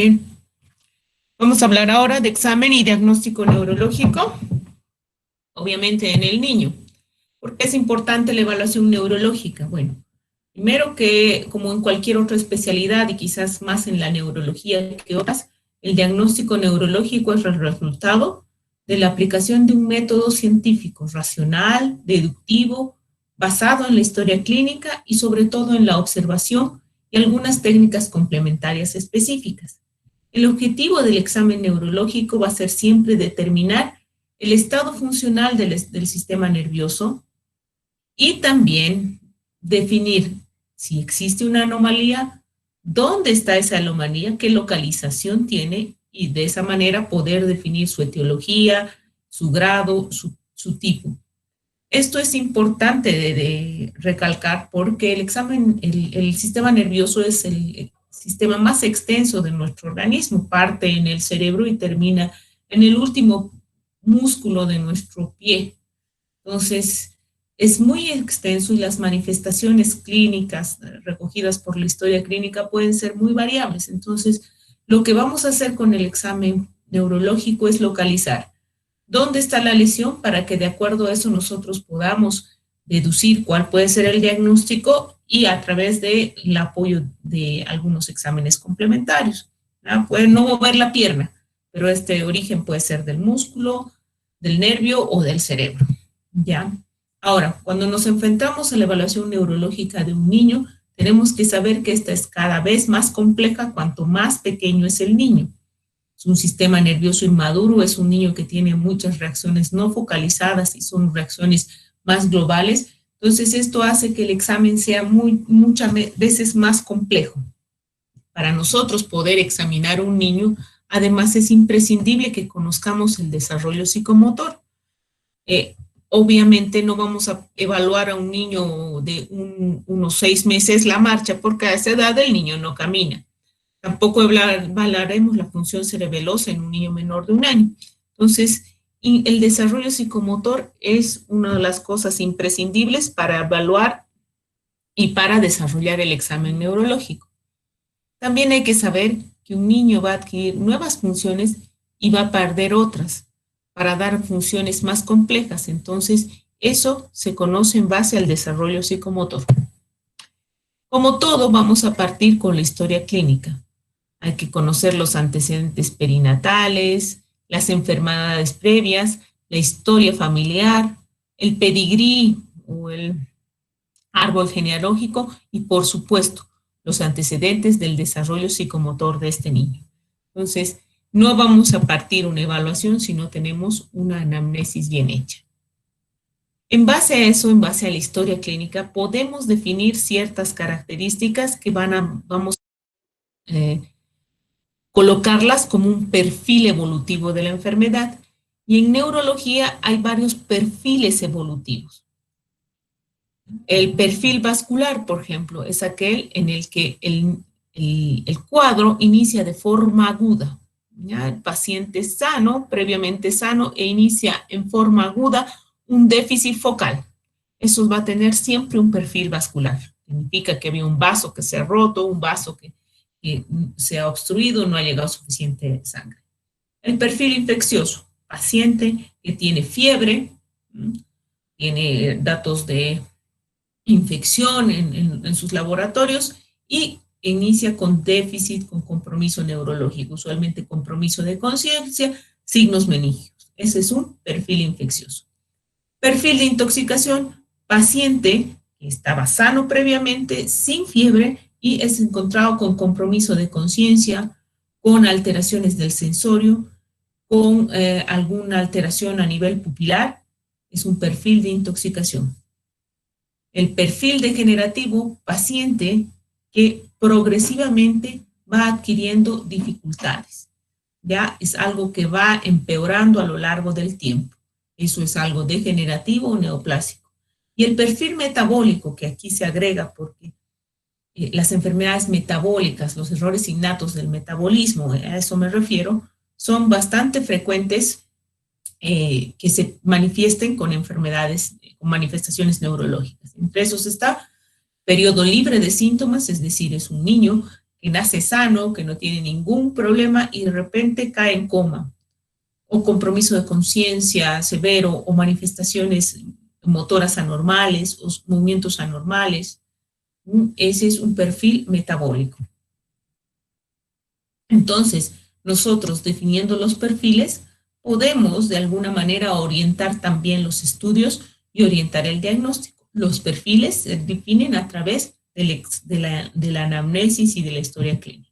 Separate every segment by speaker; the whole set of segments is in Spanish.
Speaker 1: Bien, vamos a hablar ahora de examen y diagnóstico neurológico, obviamente en el niño. ¿Por qué es importante la evaluación neurológica? Bueno, primero que como en cualquier otra especialidad y quizás más en la neurología que otras, el diagnóstico neurológico es el resultado de la aplicación de un método científico, racional, deductivo, basado en la historia clínica y sobre todo en la observación y algunas técnicas complementarias específicas. El objetivo del examen neurológico va a ser siempre determinar el estado funcional del sistema nervioso y también definir si existe una anomalía, dónde está esa anomalía, qué localización tiene y de esa manera poder definir su etiología, su grado, su tipo. Esto es importante de recalcar porque el examen, el sistema nervioso es el sistema más extenso de nuestro organismo, parte en el cerebro y termina en el último músculo de nuestro pie. Entonces, es muy extenso y las manifestaciones clínicas recogidas por la historia clínica pueden ser muy variables. Entonces, lo que vamos a hacer con el examen neurológico es localizar dónde está la lesión para que de acuerdo a eso nosotros podamos deducir cuál puede ser el diagnóstico y a través del apoyo de algunos exámenes complementarios. Puede no mover la pierna, pero este origen puede ser del músculo, del nervio o del cerebro. ¿Ya? Ahora, cuando nos enfrentamos a la evaluación neurológica de un niño, tenemos que saber que esta es cada vez más compleja cuanto más pequeño es el niño. Es un sistema nervioso inmaduro, es un niño que tiene muchas reacciones no focalizadas y son reacciones más globales. Entonces, esto hace que el examen sea muchas veces más complejo. Para nosotros poder examinar a un niño, además es imprescindible que conozcamos el desarrollo psicomotor. Obviamente no vamos a evaluar a un niño de unos 6 meses la marcha, porque a esa edad el niño no camina. Tampoco evaluaremos la función cerebelosa en un niño menor de 1 año. Entonces, el desarrollo psicomotor es una de las cosas imprescindibles para evaluar y para desarrollar el examen neurológico. También hay que saber que un niño va a adquirir nuevas funciones y va a perder otras para dar funciones más complejas. Entonces, eso se conoce en base al desarrollo psicomotor. Como todo, vamos a partir con la historia clínica. Hay que conocer los antecedentes perinatales, las enfermedades previas, la historia familiar, el pedigrí o el árbol genealógico y, por supuesto, los antecedentes del desarrollo psicomotor de este niño. Entonces, no vamos a partir una evaluación si no tenemos una anamnesis bien hecha. En base a eso, en base a la historia clínica, podemos definir ciertas características que vamos a colocarlas como un perfil evolutivo de la enfermedad. Y en neurología hay varios perfiles evolutivos. El perfil vascular, por ejemplo, es aquel en el que el cuadro inicia de forma aguda. ¿Ya? El paciente es sano, previamente sano, e inicia en forma aguda un déficit focal. Eso va a tener siempre un perfil vascular. Significa que había un vaso que se ha roto, un vaso que se ha obstruido, no ha llegado suficiente sangre. El perfil infeccioso, paciente que tiene fiebre, tiene datos de infección en sus laboratorios y inicia con déficit, con compromiso neurológico, usualmente compromiso de conciencia, signos meningos. Ese es un perfil infeccioso. Perfil de intoxicación, paciente que estaba sano previamente, sin fiebre y es encontrado con compromiso de conciencia, con alteraciones del sensorio, con alguna alteración a nivel pupilar, es un perfil de intoxicación. El perfil degenerativo, paciente que progresivamente va adquiriendo dificultades. Ya es algo que va empeorando a lo largo del tiempo. Eso es algo degenerativo o neoplásico. Y el perfil metabólico, que aquí se agrega porque las enfermedades metabólicas, los errores innatos del metabolismo, a eso me refiero, son bastante frecuentes que se manifiesten con enfermedades, con manifestaciones neurológicas. Entre esos está periodo libre de síntomas, es decir, es un niño que nace sano, que no tiene ningún problema y de repente cae en coma, o compromiso de conciencia severo, o manifestaciones motoras anormales, o movimientos anormales. Ese es un perfil metabólico. Entonces, nosotros definiendo los perfiles, podemos de alguna manera orientar también los estudios y orientar el diagnóstico. Los perfiles se definen a través de la anamnesis y de la historia clínica.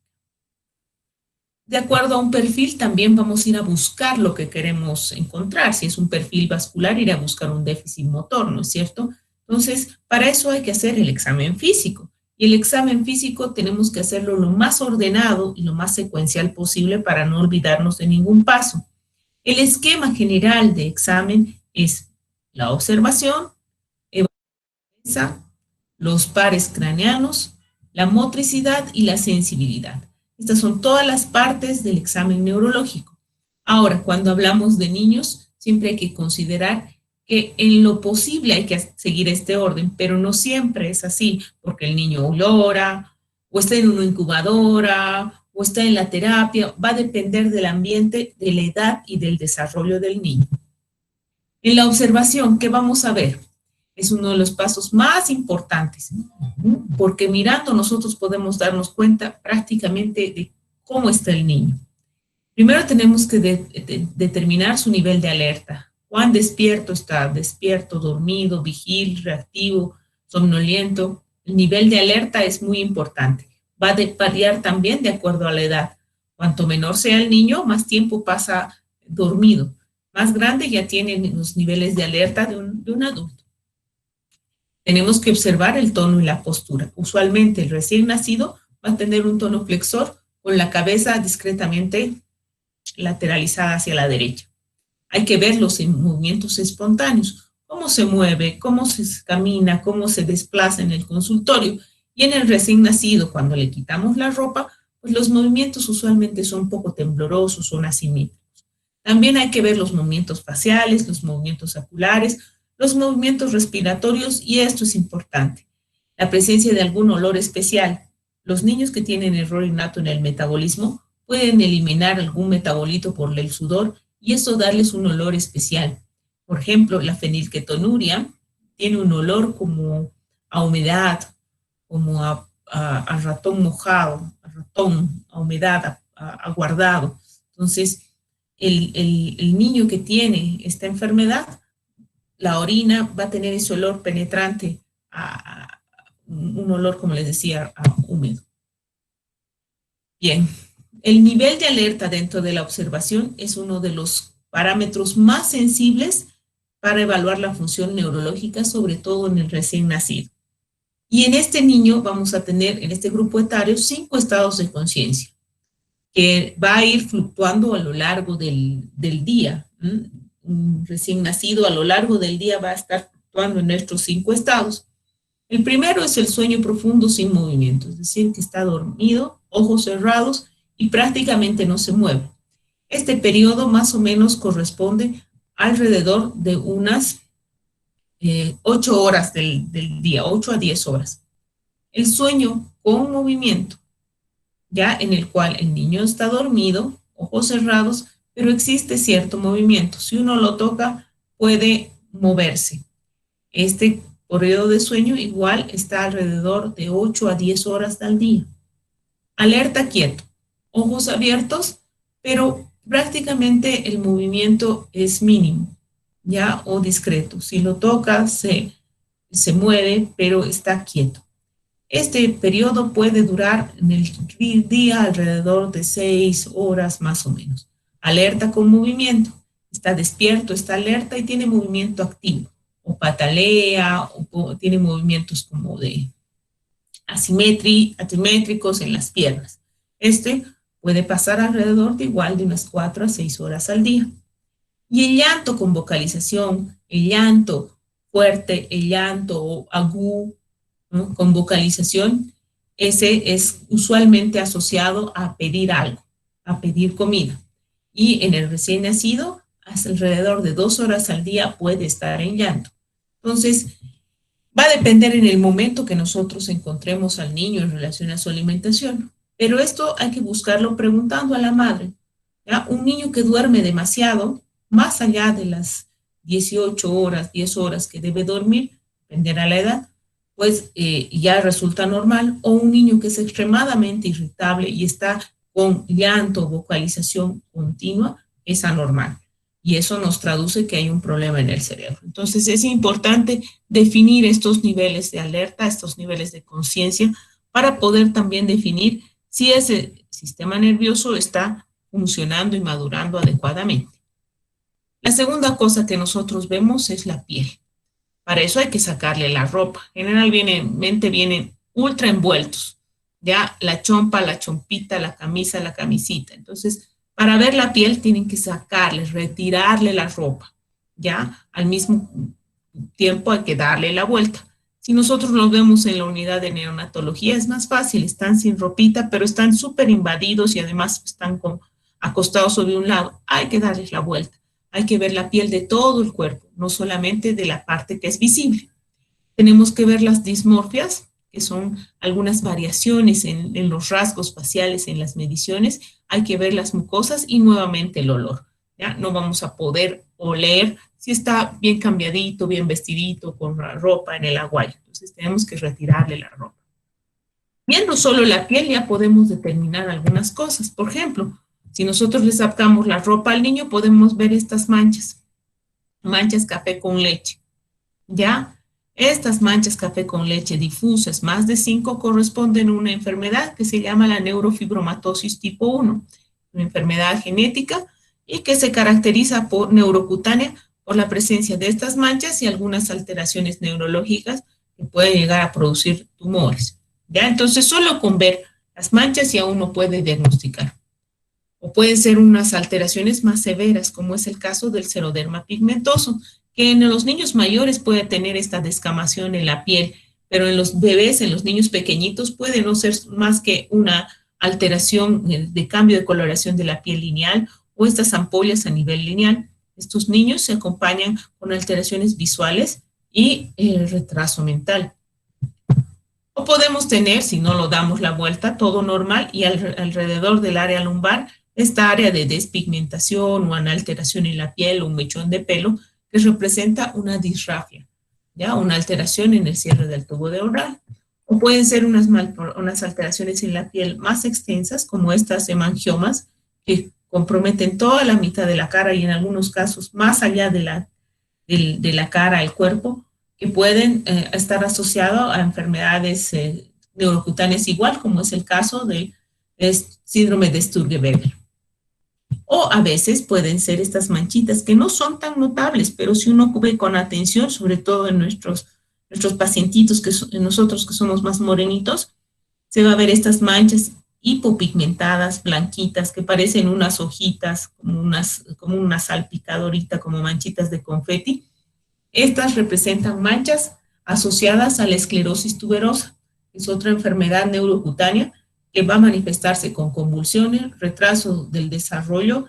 Speaker 1: De acuerdo a un perfil, también vamos a ir a buscar lo que queremos encontrar. Si es un perfil vascular, ir a buscar un déficit motor, ¿no es cierto? Entonces, para eso hay que hacer el examen físico. Y el examen físico tenemos que hacerlo lo más ordenado y lo más secuencial posible para no olvidarnos de ningún paso. El esquema general de examen es la observación, evaluación, los pares craneanos, la motricidad y la sensibilidad. Estas son todas las partes del examen neurológico. Ahora, cuando hablamos de niños, siempre hay que considerar que en lo posible hay que seguir este orden, pero no siempre es así, porque el niño llora, o está en una incubadora, o está en la terapia, va a depender del ambiente, de la edad y del desarrollo del niño. En la observación, ¿qué vamos a ver? Es uno de los pasos más importantes, porque mirando nosotros podemos darnos cuenta prácticamente de cómo está el niño. Primero tenemos que determinar su nivel de alerta. ¿Cuán despierto está? ¿Despierto, dormido, vigil, reactivo, somnoliento? El nivel de alerta es muy importante. Va a variar también de acuerdo a la edad. Cuanto menor sea el niño, más tiempo pasa dormido. Más grande ya tiene los niveles de alerta de un adulto. Tenemos que observar el tono y la postura. Usualmente el recién nacido va a tener un tono flexor con la cabeza discretamente lateralizada hacia la derecha. Hay que ver los movimientos espontáneos, cómo se mueve, cómo se camina, cómo se desplaza en el consultorio. Y en el recién nacido, cuando le quitamos la ropa, pues los movimientos usualmente son un poco temblorosos, son asimétricos. También hay que ver los movimientos faciales, los movimientos oculares, los movimientos respiratorios, y esto es importante. La presencia de algún olor especial. Los niños que tienen error innato en el metabolismo pueden eliminar algún metabolito por el sudor y eso darles un olor especial. Por ejemplo, la fenilketonuria tiene un olor como a humedad, como a ratón mojado, a ratón, a humedad, a guardado. Entonces, el niño que tiene esta enfermedad, la orina va a tener ese olor penetrante, un olor, como les decía, húmedo. Bien, el nivel de alerta dentro de la observación es uno de los parámetros más sensibles para evaluar la función neurológica, sobre todo en el recién nacido. Y en este niño vamos a tener, en este grupo etario, 5 estados de conciencia, que va a ir fluctuando a lo largo del día. Un recién nacido a lo largo del día va a estar fluctuando en estos 5 estados. El primero es el sueño profundo sin movimiento, es decir, que está dormido, ojos cerrados y prácticamente no se mueve. Este periodo más o menos corresponde alrededor de unas 8 horas del día, 8 a 10 horas. El sueño con movimiento, ya en el cual el niño está dormido, ojos cerrados, pero existe cierto movimiento. Si uno lo toca, puede moverse. Este periodo de sueño igual está alrededor de 8 a 10 horas al día. Alerta quieto, ojos abiertos, pero prácticamente el movimiento es mínimo, ya, o discreto. Si lo toca, se mueve, pero está quieto. Este periodo puede durar en el día alrededor de 6 horas más o menos. Alerta con movimiento. Está despierto, está alerta y tiene movimiento activo. O patalea, o tiene movimientos como de asimétricos en las piernas. Este puede pasar alrededor de igual de unas 4 a 6 horas al día. Y el llanto con vocalización, el llanto fuerte, el llanto agudo, ¿no?, con vocalización, ese es usualmente asociado a pedir algo, a pedir comida. Y en el recién nacido, hasta alrededor de 2 horas al día puede estar en llanto. Entonces, va a depender en el momento que nosotros encontremos al niño en relación a su alimentación. Pero esto hay que buscarlo preguntando a la madre. ¿Ya? Un niño que duerme demasiado, más allá de las 18 horas, 10 horas que debe dormir, dependerá la edad, pues ya resulta normal. O un niño que es extremadamente irritable y está con llanto o vocalización continua, es anormal. Y eso nos traduce que hay un problema en el cerebro. Entonces es importante definir estos niveles de alerta, estos niveles de conciencia, para poder también definir si ese sistema nervioso está funcionando y madurando adecuadamente. La segunda cosa que nosotros vemos es la piel. Para eso hay que sacarle la ropa. Generalmente vienen ultra envueltos, ya la chompa, la chompita, la camisa, la camisita. Entonces, para ver la piel tienen que sacarle, retirarle la ropa, ya al mismo tiempo hay que darle la vuelta. Si nosotros los vemos en la unidad de neonatología es más fácil, están sin ropita, pero están súper invadidos y además están acostados sobre un lado. Hay que darles la vuelta, hay que ver la piel de todo el cuerpo, no solamente de la parte que es visible. Tenemos que ver las dismorfias, que son algunas variaciones en los rasgos faciales, en las mediciones. Hay que ver las mucosas y nuevamente el olor. ¿Ya? No vamos a poder oler si está bien cambiadito, bien vestidito, con la ropa en el aguayo. Entonces tenemos que retirarle la ropa. Viendo solo la piel ya podemos determinar algunas cosas. Por ejemplo, si nosotros le sacamos la ropa al niño, podemos ver estas manchas. Manchas café con leche. ¿Ya? Estas manchas café con leche difusas, más de 5, corresponden a una enfermedad que se llama la neurofibromatosis tipo 1, una enfermedad genética y que se caracteriza por neurocutánea, por la presencia de estas manchas y algunas alteraciones neurológicas que pueden llegar a producir tumores. ¿Ya? Entonces, solo con ver las manchas ya uno puede diagnosticar. O pueden ser unas alteraciones más severas, como es el caso del xeroderma pigmentoso, que en los niños mayores puede tener esta descamación en la piel, pero en los bebés, en los niños pequeñitos, puede no ser más que una alteración de cambio de coloración de la piel lineal o estas ampollas a nivel lineal. Estos niños se acompañan con alteraciones visuales y retraso mental. O podemos tener, si no lo damos la vuelta, todo normal y alrededor del área lumbar, esta área de despigmentación o una alteración en la piel o un mechón de pelo que representa una disrafia, ¿ya? Una alteración en el cierre del tubo de oral. O pueden ser unas alteraciones en la piel más extensas, como estas hemangiomas, que comprometen toda la mitad de la cara y en algunos casos más allá de la cara, el cuerpo, que pueden estar asociados a enfermedades neurocutáneas igual, como es el caso del síndrome de Sturge-Weber. O a veces pueden ser estas manchitas que no son tan notables, pero si uno ve con atención, sobre todo en nuestros pacientitos, en nosotros que somos más morenitos, se va a ver estas manchas hipopigmentadas, blanquitas, que parecen unas hojitas, como una salpicadorita, como manchitas de confeti. Estas representan manchas asociadas a la esclerosis tuberosa, que es otra enfermedad neurocutánea que va a manifestarse con convulsiones, retraso del desarrollo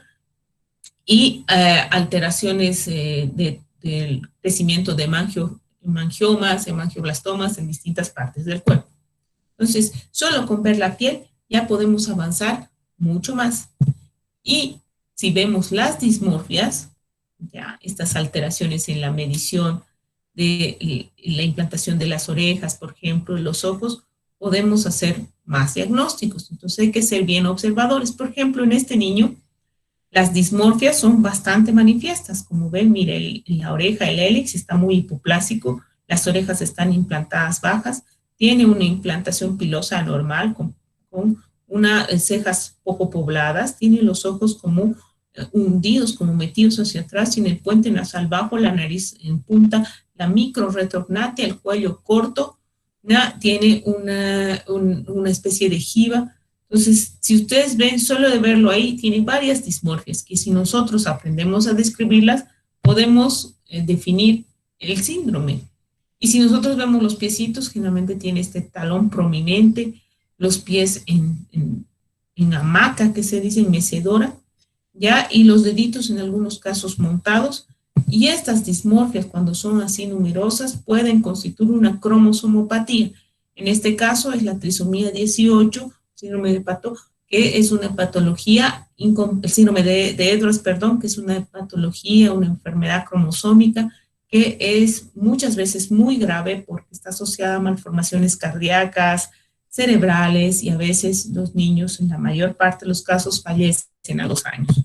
Speaker 1: y alteraciones del crecimiento de hemangiomas, hemangioblastomas en distintas partes del cuerpo. Entonces, solo con ver la piel ya podemos avanzar mucho más. Y si vemos las dismorfias, ya estas alteraciones en la medición de la implantación de las orejas, por ejemplo, y los ojos, podemos hacer más diagnósticos. Entonces hay que ser bien observadores. Por ejemplo, en este niño, las dismorfias son bastante manifiestas. Como ven, mire, la oreja, el hélix está muy hipoplásico, las orejas están implantadas bajas, tiene una implantación pilosa anormal con unas cejas poco pobladas, tiene los ojos como hundidos, como metidos hacia atrás, tiene el puente nasal bajo, la nariz en punta, la microretrognatia, el cuello corto, tiene una especie de jiba. Entonces, si ustedes ven, solo de verlo ahí, tiene varias dismorfias, que si nosotros aprendemos a describirlas, podemos definir el síndrome. Y si nosotros vemos los piecitos, generalmente tiene este talón prominente, los pies en hamaca, que se dice en mecedora, ¿ya? Y los deditos en algunos casos montados. Y estas dismorfias, cuando son así numerosas, pueden constituir una cromosomopatía. En este caso es la trisomía 18, síndrome de Pato, que es una patología, el síndrome de Edwards, perdón, que es una patología, una enfermedad cromosómica que es muchas veces muy grave porque está asociada a malformaciones cardíacas, cerebrales y a veces los niños, en la mayor parte de los casos, fallecen a los años.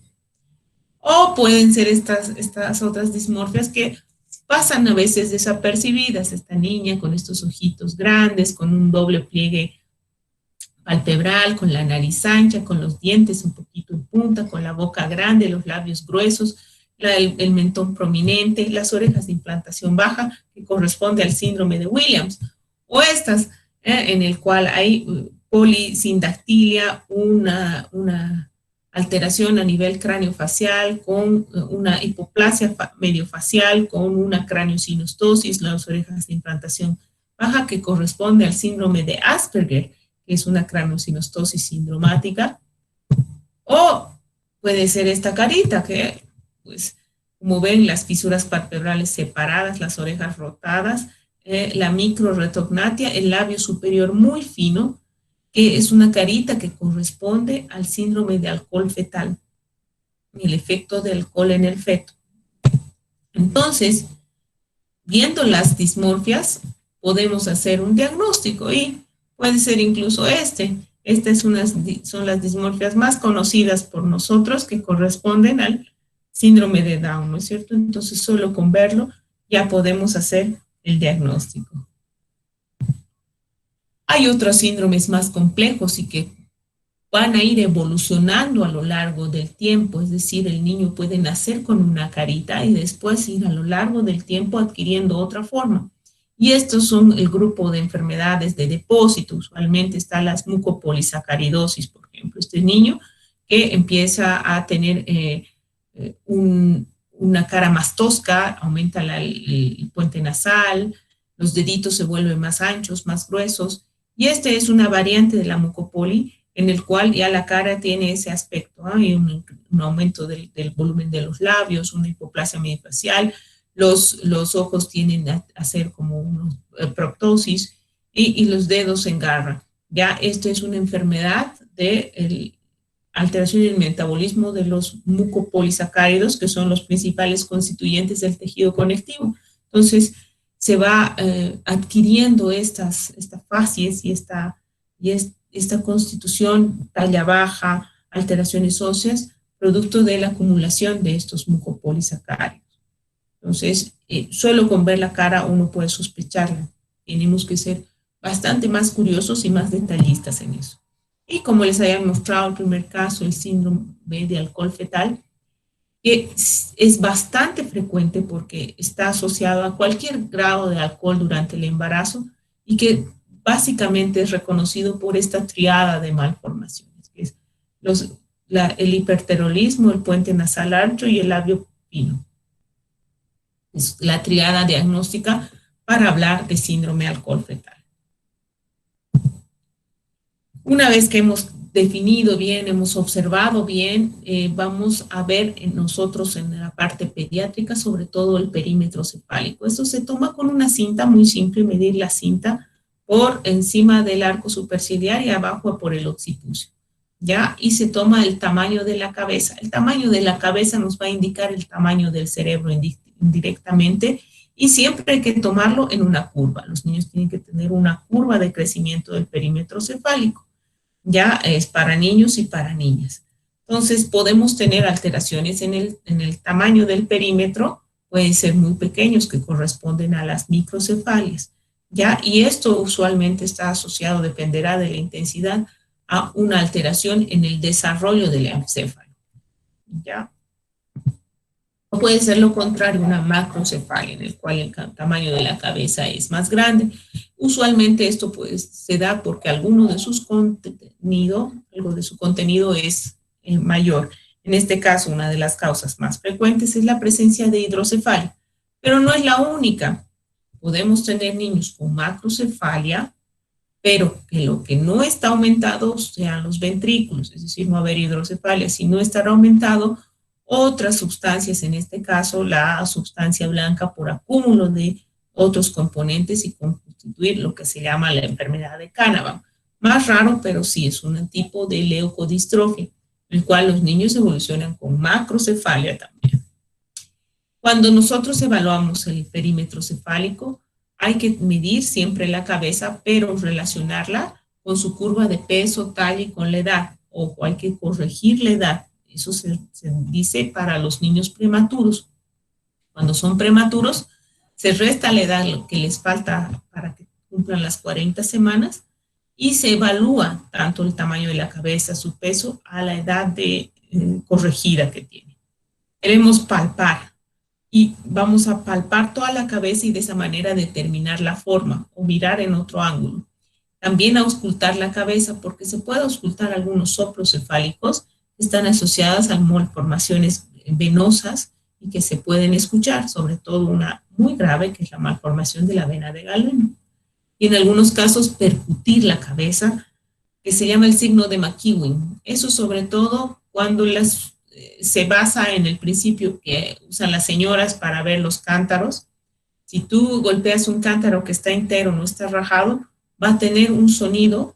Speaker 1: O pueden ser estas otras dismorfias que pasan a veces desapercibidas. Esta niña con estos ojitos grandes, con un doble pliegue palpebral, con la nariz ancha, con los dientes un poquito en punta, con la boca grande, los labios gruesos, el mentón prominente, las orejas de implantación baja, que corresponde al síndrome de Williams, o estas, en el cual hay polisindactilia, una alteración a nivel craneofacial, con una hipoplasia mediofacial, con una craneosinostosis, las orejas de implantación baja, que corresponde al síndrome de Asperger, que es una craneosinostosis sindromática, o puede ser esta carita, que, pues, como ven, las fisuras palpebrales separadas, las orejas rotadas, la microretognatia, el labio superior muy fino, que es una carita que corresponde al síndrome de alcohol fetal, el efecto de alcohol en el feto. Entonces, viendo las dismorfias, podemos hacer un diagnóstico y puede ser incluso Estas son las dismorfias más conocidas por nosotros que corresponden al síndrome de Down, ¿no es cierto? Entonces, solo con verlo ya podemos hacer el diagnóstico. Hay otros síndromes más complejos y que van a ir evolucionando a lo largo del tiempo, es decir, el niño puede nacer con una carita y después ir a lo largo del tiempo adquiriendo otra forma. Y estos son el grupo de enfermedades de depósito. Usualmente está la mucopolisacaridosis, por ejemplo. Este niño que empieza a tener una cara más tosca, aumenta el puente nasal, los deditos se vuelven más anchos, más gruesos. Y este es una variante de la mucopoli, en el cual ya la cara tiene ese aspecto. Hay un aumento del volumen de los labios, una hipoplasia medifacial, los ojos tienden a ser como una proptosis y los dedos se engarran. Ya esto es una enfermedad de alteración en el metabolismo de los mucopolisacáridos, que son los principales constituyentes del tejido conectivo. Entonces, se va adquiriendo estas facies y esta constitución, talla baja, alteraciones óseas, producto de la acumulación de estos mucopolisacáridos. Entonces, solo con ver la cara uno puede sospecharla. Tenemos que ser bastante más curiosos y más detallistas en eso. Y como les había mostrado el primer caso, el síndrome de alcohol fetal, que es bastante frecuente porque está asociado a cualquier grado de alcohol durante el embarazo y que básicamente es reconocido por esta triada de malformaciones, que es el hiperterolismo, el puente nasal ancho y el labio fino. Es la triada diagnóstica para hablar de síndrome de alcohol fetal. Una vez que hemos definido bien, hemos observado bien, vamos a ver nosotros en la parte pediátrica, sobre todo el perímetro cefálico. Esto se toma con una cinta muy simple, medir la cinta por encima del arco superciliar y abajo por el occipucio, ¿ya? Y se toma el tamaño de la cabeza. El tamaño de la cabeza nos va a indicar el tamaño del cerebro indirectamente y siempre hay que tomarlo en una curva. Los niños tienen que tener una curva de crecimiento del perímetro cefálico. Ya es para niños y para niñas. Entonces, podemos tener alteraciones en el tamaño del perímetro, pueden ser muy pequeños, que corresponden a las microcefalias, ¿ya? Y esto usualmente está asociado, dependerá de la intensidad, a una alteración en el desarrollo del encéfalo, ¿ya? O puede ser lo contrario, una macrocefalia, en el cual el tamaño de la cabeza es más grande. Usualmente esto pues, se da porque algo de su contenido es mayor. En este caso, una de las causas más frecuentes es la presencia de hidrocefalia, pero no es la única. Podemos tener niños con macrocefalia, pero que lo que no está aumentado sean los ventrículos, es decir, no haber hidrocefalia, sino estar aumentado otras sustancias, en este caso la sustancia blanca por acúmulo de otros componentes y constituir lo que se llama la enfermedad de Canavan. Más raro, pero sí es un tipo de leucodistrofia, en el cual los niños evolucionan con macrocefalia también. Cuando nosotros evaluamos el perímetro cefálico, hay que medir siempre la cabeza, pero relacionarla con su curva de peso, talla y con la edad. Ojo, hay que corregir la edad. Eso se dice para los niños prematuros. Cuando son prematuros, se resta la edad que les falta para que cumplan las 40 semanas y se evalúa tanto el tamaño de la cabeza, su peso, a la edad corregida que tiene. Queremos palpar y vamos a palpar toda la cabeza y de esa manera determinar la forma o mirar en otro ángulo. También auscultar la cabeza porque se puede auscultar algunos soplos cefálicos que están asociadas a malformaciones venosas y que se pueden escuchar, sobre todo una muy grave que es la malformación de la vena de Galeno. Y en algunos casos percutir la cabeza, que se llama el signo de McEwen. Eso sobre todo cuando se basa en el principio que usan las señoras para ver los cántaros. Si tú golpeas un cántaro que está entero, no está rajado, va a tener un sonido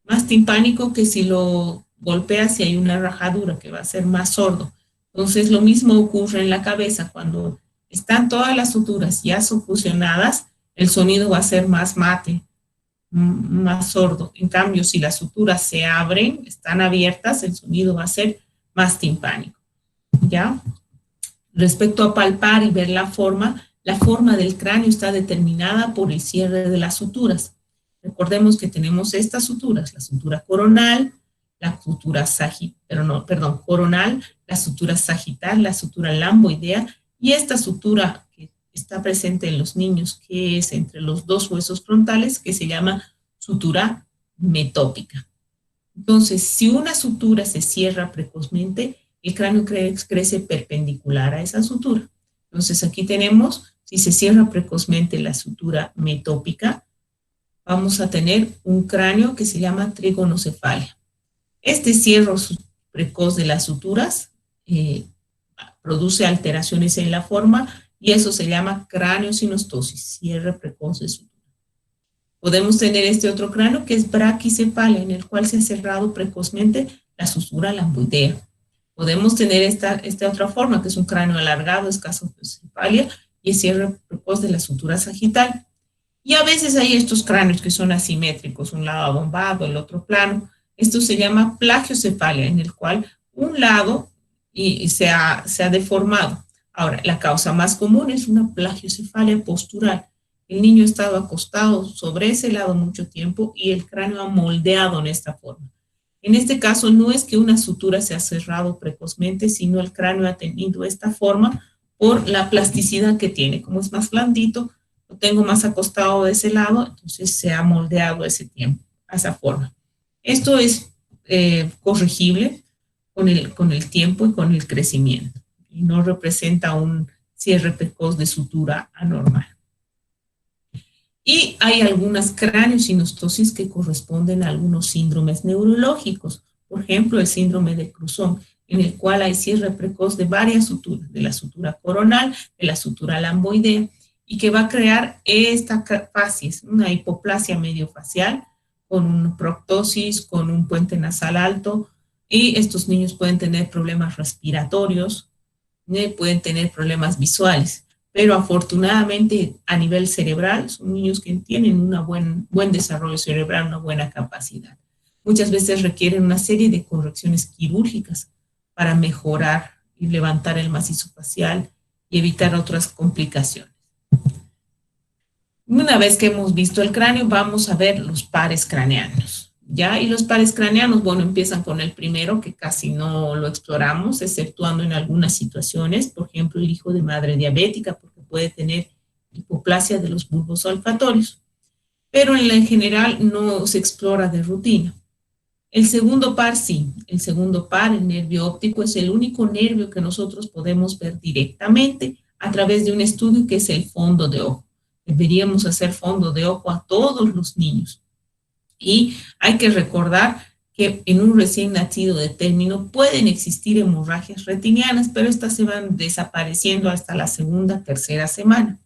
Speaker 1: más timpánico que si lo golpeas y hay una rajadura, que va a ser más sordo. Entonces, lo mismo ocurre en la cabeza. Cuando están todas las suturas ya fusionadas, el sonido va a ser más mate, más sordo. En cambio, si las suturas se abren, están abiertas, el sonido va a ser más timpánico. ¿Ya? Respecto a palpar y ver la forma del cráneo está determinada por el cierre de las suturas. Recordemos que tenemos estas suturas, la sutura coronal, la sutura coronal, la sutura sagital, la sutura lamboidea y esta sutura que está presente en los niños, que es entre los dos huesos frontales, que se llama sutura metópica. Entonces, si una sutura se cierra precozmente, el cráneo crece perpendicular a esa sutura. Entonces, aquí tenemos, si se cierra precozmente la sutura metópica, vamos a tener un cráneo que se llama trigonocefalia. Este cierre precoz de las suturas produce alteraciones en la forma y eso se llama craniosinostosis, cierre precoz de sutura. Podemos tener este otro cráneo que es braquicefalia, en el cual se ha cerrado precozmente la sutura lamboidea. Podemos tener esta otra forma, que es un cráneo alargado, escasocefalia, y el cierre precoz de la sutura sagital. Y a veces hay estos cráneos que son asimétricos, un lado abombado, el otro plano. Esto se llama plagiocefalia, en el cual un lado se ha deformado. Ahora, la causa más común es una plagiocefalia postural. El niño ha estado acostado sobre ese lado mucho tiempo y el cráneo ha moldeado en esta forma. En este caso no es que una sutura se ha cerrado precozmente, sino el cráneo ha tenido esta forma por la plasticidad que tiene. Como es más blandito, lo tengo más acostado de ese lado, entonces se ha moldeado ese tiempo, a esa forma. Esto es corregible con el tiempo y con el crecimiento y no representa un cierre precoz de sutura anormal. Y hay algunas craniosinostosis que corresponden a algunos síndromes neurológicos. Por ejemplo, el síndrome de Cruzón, en el cual hay cierre precoz de varias suturas, de la sutura coronal, de la sutura lamboidea, y que va a crear esta facies, una hipoplasia mediofacial, con una proctosis, con un puente nasal alto, y estos niños pueden tener problemas respiratorios, pueden tener problemas visuales. Pero afortunadamente a nivel cerebral son niños que tienen un buen desarrollo cerebral, una buena capacidad. Muchas veces requieren una serie de correcciones quirúrgicas para mejorar y levantar el macizo facial y evitar otras complicaciones. Una vez que hemos visto el cráneo, vamos a ver los pares craneanos. ¿Ya? Y los pares craneanos, bueno, empiezan con el primero, que casi no lo exploramos, exceptuando en algunas situaciones, por ejemplo, el hijo de madre diabética, porque puede tener hipoplasia de los bulbos olfatorios, pero en general no se explora de rutina. El segundo par sí, el segundo par, el nervio óptico, es el único nervio que nosotros podemos ver directamente a través de un estudio que es el fondo de ojo. Deberíamos hacer fondo de ojo a todos los niños. Y hay que recordar que en un recién nacido de término pueden existir hemorragias retinianas, pero estas se van desapareciendo hasta la segunda, tercera semana.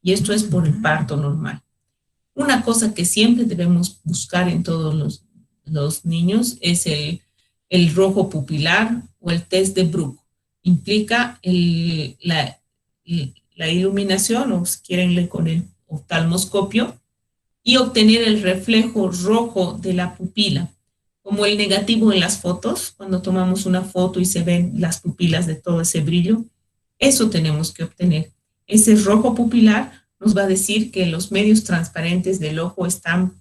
Speaker 1: Y esto es por el parto normal. Una cosa que siempre debemos buscar en todos los niños es el rojo pupilar o el test de Bruch. Implica la iluminación, o si quieren con el oftalmoscopio, y obtener el reflejo rojo de la pupila, como el negativo en las fotos, cuando tomamos una foto y se ven las pupilas de todo ese brillo. Eso tenemos que obtener. Ese rojo pupilar nos va a decir que los medios transparentes del ojo están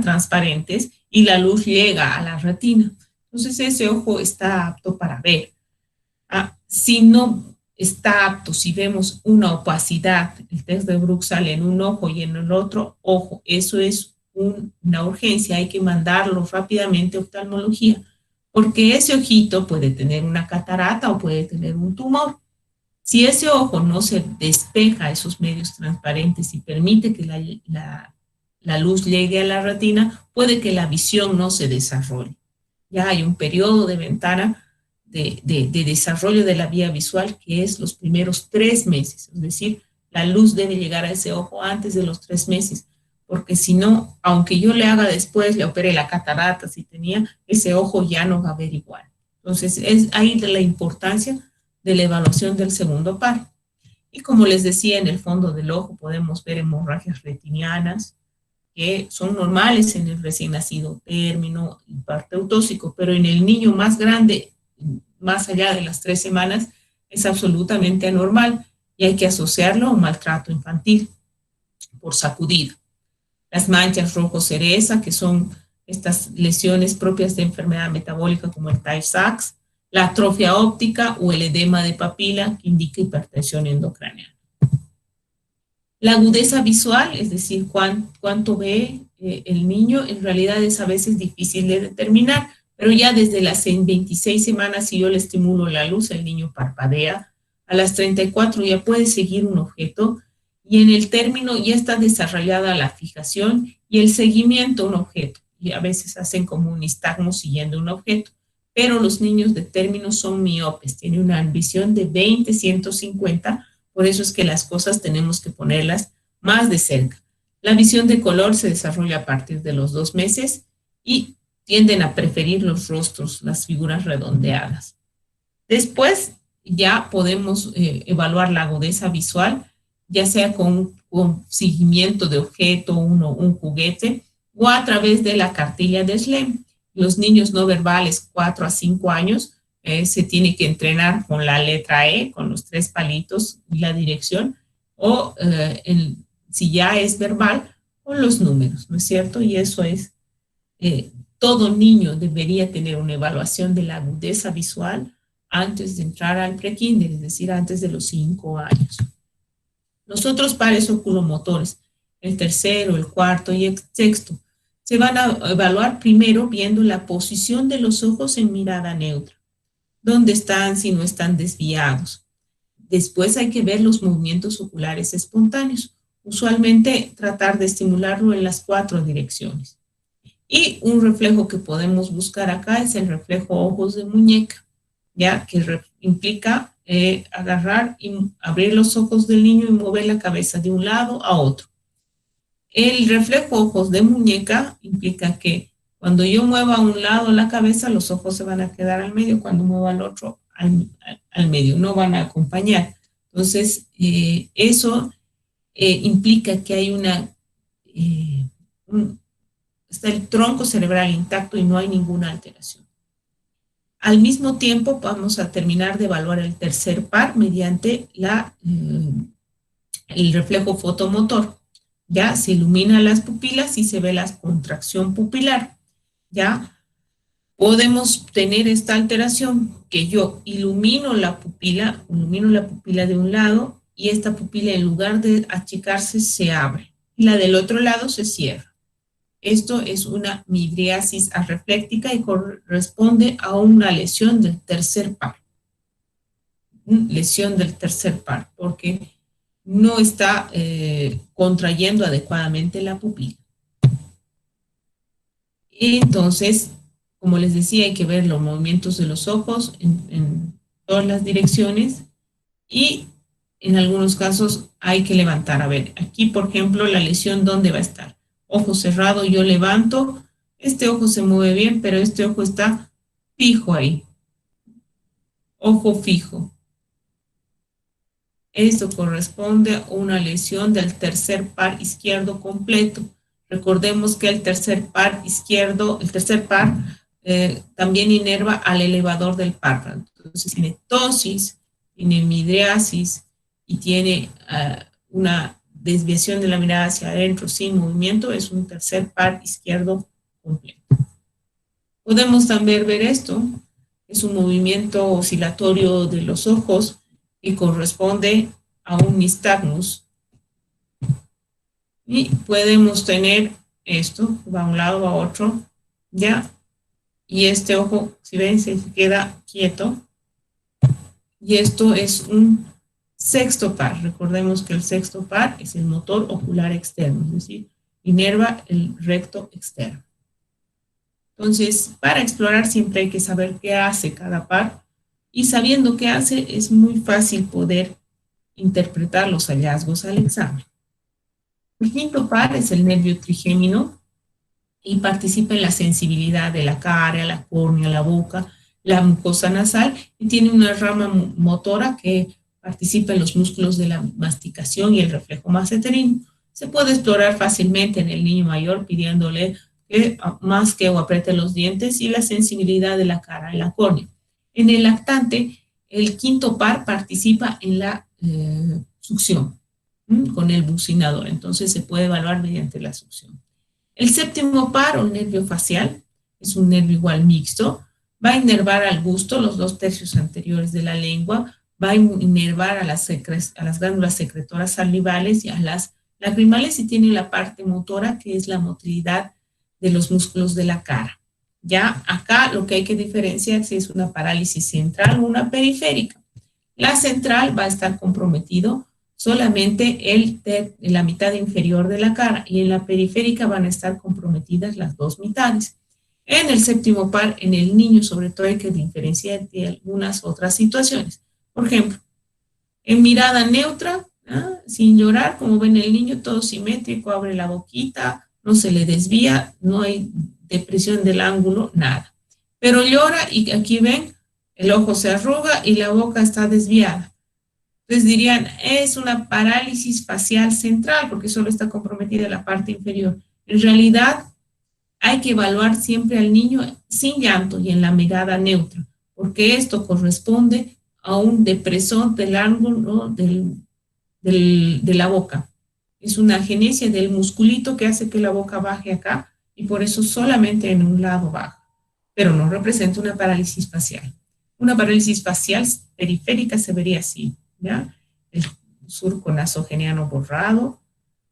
Speaker 1: transparentes y la luz llega a la retina. Entonces ese ojo está apto para ver. Si no está apto, si vemos una opacidad, el test de Bruch sale en un ojo y en el otro ojo, eso es una urgencia, hay que mandarlo rápidamente a oftalmología, porque ese ojito puede tener una catarata o puede tener un tumor. Si ese ojo no se despeja esos medios transparentes y permite que la luz llegue a la retina, puede que la visión no se desarrolle. Ya hay un periodo de ventana de desarrollo de la vía visual que es los primeros 3 meses, es decir, la luz debe llegar a ese ojo antes de los 3 meses, porque si no, aunque yo le haga después, le opere la catarata si tenía, ese ojo ya no va a ver igual. Entonces, es ahí de la importancia de la evaluación del segundo par. Y como les decía, en el fondo del ojo podemos ver hemorragias retinianas, que son normales en el recién nacido término y parteutóxico, pero en el niño más grande, más allá de las 3 semanas, es absolutamente anormal y hay que asociarlo a un maltrato infantil por sacudida. Las manchas rojo cereza, que son estas lesiones propias de enfermedad metabólica como el Tay-Sachs, la atrofia óptica o el edema de papila, que indica hipertensión endocraniana. La agudeza visual, es decir, cuánto ve el niño, en realidad es a veces difícil de determinar, pero ya desde las 26 semanas, si yo le estimulo la luz, el niño parpadea. A las 34 ya puede seguir un objeto y en el término ya está desarrollada la fijación y el seguimiento a un objeto. Y a veces hacen como un nistagmo siguiendo un objeto. Pero los niños de término son miopes, tienen una visión de 20-150, por eso es que las cosas tenemos que ponerlas más de cerca. La visión de color se desarrolla a partir de los 2 meses y tienden a preferir los rostros, las figuras redondeadas. Después ya podemos evaluar la agudeza visual, ya sea con seguimiento de objeto, un juguete, o a través de la cartilla de Schlemm. Los niños no verbales 4 a 5 años se tiene que entrenar con la letra E, con los 3 palitos y la dirección, o si ya es verbal, con los números, ¿no es cierto? Y eso es, todo niño debería tener una evaluación de la agudeza visual antes de entrar al prekinder, es decir, antes de los 5 años. Los otros pares oculomotores, el tercero, el cuarto y el sexto, se van a evaluar primero viendo la posición de los ojos en mirada neutra, dónde están, si no están desviados. Después hay que ver los movimientos oculares espontáneos, usualmente tratar de estimularlo en las 4 direcciones. Y un reflejo que podemos buscar acá es el reflejo ojos de muñeca, ya que implica agarrar y abrir los ojos del niño y mover la cabeza de un lado a otro. El reflejo ojos de muñeca implica que cuando yo mueva a un lado la cabeza, los ojos se van a quedar al medio, cuando mueva al otro, al medio, no van a acompañar. Entonces, eso implica que hay está el tronco cerebral intacto y no hay ninguna alteración. Al mismo tiempo, vamos a terminar de evaluar el tercer par mediante el reflejo fotomotor. Ya se iluminan las pupilas y se ve la contracción pupilar. Ya podemos tener esta alteración que yo ilumino la pupila de un lado y esta pupila en lugar de achicarse se abre y la del otro lado se cierra. Esto es una midriasis arrefléctica y corresponde a una lesión del tercer par. Lesión del tercer par, porque no está contrayendo adecuadamente la pupila. Entonces, como les decía, hay que ver los movimientos de los ojos en todas las direcciones y en algunos casos hay que levantar. A ver, aquí, por ejemplo, la lesión, ¿dónde va a estar? Ojo cerrado, yo levanto, este ojo se mueve bien, pero este ojo está fijo ahí, ojo fijo. Esto corresponde a una lesión del tercer par izquierdo completo. Recordemos que el tercer par izquierdo, el tercer par también inerva al elevador del párpado. Entonces tiene ptosis, tiene midriasis y tiene una desviación de la mirada hacia adentro sin movimiento. Es un tercer par izquierdo completo. Podemos también ver esto. Es un movimiento oscilatorio de los ojos y corresponde a un nistagmus. Y podemos tener esto, va a un lado, va a otro, ¿ya? Y este ojo, si ven, se queda quieto. Y esto es un sexto par. Recordemos que el sexto par es el motor ocular externo, es decir, inerva el recto externo. Entonces, para explorar siempre hay que saber qué hace cada par y sabiendo qué hace es muy fácil poder interpretar los hallazgos al examen. El quinto par es el nervio trigémino y participa en la sensibilidad de la cara, la córnea, la boca, la mucosa nasal y tiene una rama motora que participa en los músculos de la masticación y el reflejo masseterino. Se puede explorar fácilmente en el niño mayor pidiéndole que masque o apriete los dientes y la sensibilidad de la cara y la córnea. En el lactante, el quinto par participa en la succión con el bucinador, entonces se puede evaluar mediante la succión. El séptimo par o nervio facial es un nervio igual mixto, va a inervar al gusto, los 2/3 anteriores de la lengua, va a inervar a las glándulas secretoras salivales y a las lacrimales y tiene la parte motora que es la motilidad de los músculos de la cara. Ya acá lo que hay que diferenciar si es una parálisis central o una periférica. La central va a estar comprometido solamente la mitad inferior de la cara y en la periférica van a estar comprometidas las dos mitades. En el séptimo par, en el niño sobre todo hay que diferenciar de algunas otras situaciones. Por ejemplo, en mirada neutra, sin llorar, como ven el niño todo simétrico, abre la boquita, no se le desvía, no hay depresión del ángulo, nada. Pero llora y aquí ven, el ojo se arruga y la boca está desviada. Entonces dirían, es una parálisis facial central porque solo está comprometida la parte inferior. En realidad, hay que evaluar siempre al niño sin llanto y en la mirada neutra, porque esto corresponde a un depresor del ángulo de la boca. Es una agenesia del musculito que hace que la boca baje acá y por eso solamente en un lado baja, pero no representa una parálisis facial. Una parálisis facial periférica se vería así, ¿ya? El surco nasogeniano borrado,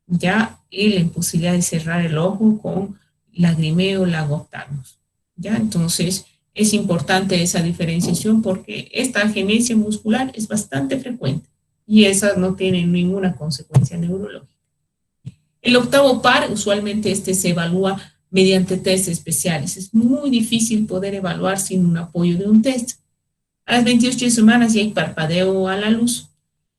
Speaker 1: ¿ya? Y la imposibilidad de cerrar el ojo con lagrimeo, lagoptalmos, ¿ya? Entonces, es importante esa diferenciación porque esta agenesia muscular es bastante frecuente y esas no tienen ninguna consecuencia neurológica. El octavo par, usualmente se evalúa mediante test especiales. Es muy difícil poder evaluar sin un apoyo de un test. A las 28 semanas ya hay parpadeo a la luz,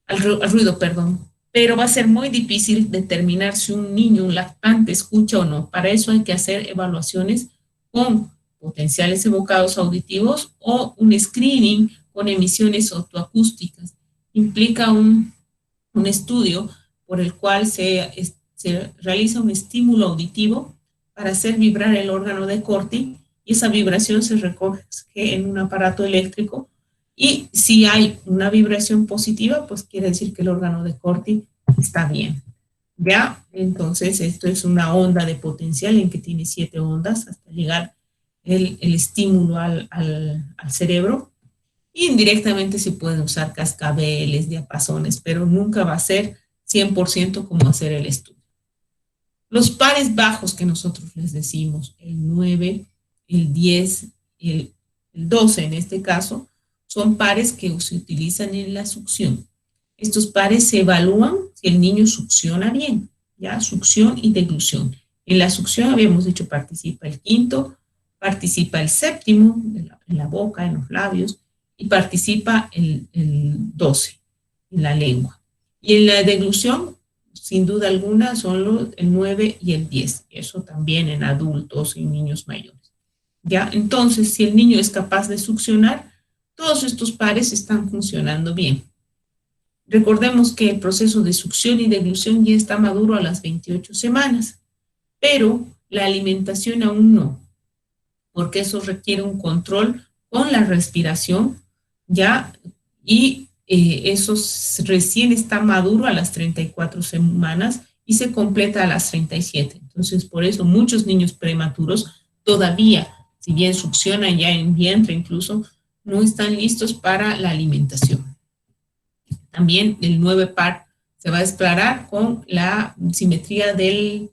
Speaker 1: al ruido, perdón, pero va a ser muy difícil determinar si un niño, un lactante, escucha o no. Para eso hay que hacer evaluaciones con potenciales evocados auditivos o un screening con emisiones autoacústicas. Implica un estudio por el cual se realiza un estímulo auditivo para hacer vibrar el órgano de Corti y esa vibración se recoge en un aparato eléctrico y si hay una vibración positiva, pues quiere decir que el órgano de Corti está bien. ¿Ya? Entonces, esto es una onda de potencial en que tiene 7 ondas hasta llegar el estímulo al cerebro. Y indirectamente se pueden usar cascabeles, diapasones, pero nunca va a ser 100% como hacer el estudio. Los pares bajos que nosotros les decimos, el 9, el 10, el 12 en este caso, son pares que se utilizan en la succión. Estos pares se evalúan si el niño succiona bien, ¿ya? Succión y deglución. En la succión, habíamos dicho, participa el quinto, participa el séptimo, en la boca, en los labios, y participa el 12, en la lengua. Y en la deglución, sin duda alguna, son el 9 y el 10. Eso también en adultos y niños mayores. ¿Ya? Entonces, si el niño es capaz de succionar, todos estos pares están funcionando bien. Recordemos que el proceso de succión y deglución ya está maduro a las 28 semanas, pero la alimentación aún no, porque eso requiere un control con la respiración, ¿ya? Y eso recién está maduro a las 34 semanas y se completa a las 37. Entonces, por eso muchos niños prematuros todavía, si bien succionan ya en vientre incluso, no están listos para la alimentación. También el 9 par se va a explorar con la simetría del